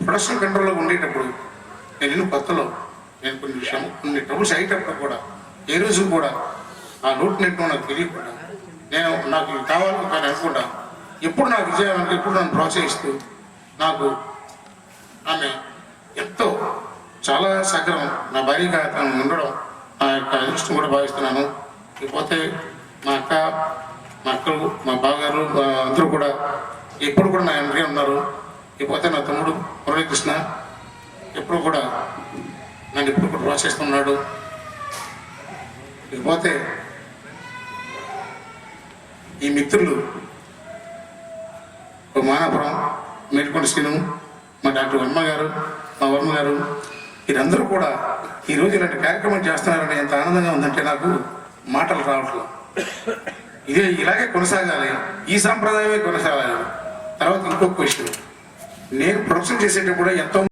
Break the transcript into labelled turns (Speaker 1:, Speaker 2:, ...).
Speaker 1: Production కంట్రోల్లో ఉండేటప్పుడు నేను కొత్తలో నేను కొన్ని ట్రబుల్స్ అయ్యేటప్పుడు కూడా ఏ రోజు కూడా ఆ లోటు నెట్టు నాకు తెలియకుండా నాకు కావాలని కానీ అనుకుంటా ఎప్పుడు నాకు విజయానికి ఎప్పుడు నన్ను ప్రోత్సహిస్తూ నాకు ఆమె ఎంతో చాలా సగ్రం నా భార్యగా తను ఉండడం నా యొక్క అదృష్టం కూడా భావిస్తున్నాను. ఇకపోతే మా అక్కలు మా బావగారు అందరూ కూడా ఎప్పుడు కూడా నా వెనకే ఉన్నారు. ఇకపోతే నా తమ్ముడు మురళీకృష్ణ ఎప్పుడు కూడా నన్ను ఎప్పుడు కూడా ప్రోత్సహిస్తున్నాడు. ఇకపోతే ఈ మిత్రులు మానాపురం మేల్కొండ శ్రీను, మా డాక్టర్ వర్మ గారు, మా వర్మ గారు, వీరందరూ కూడా ఈరోజు ఇలాంటి కార్యక్రమం చేస్తున్నారని ఎంత ఆనందంగా ఉందంటే నాకు మాటలు రావట్లేదు. ఇలాగే కొనసాగాలి, ఈ సాంప్రదాయమే కొనసాగాలి. తర్వాత ఇంకొక విషయం, నేను ప్రొఫెషన్ చేసేటప్పుడు ఎంతో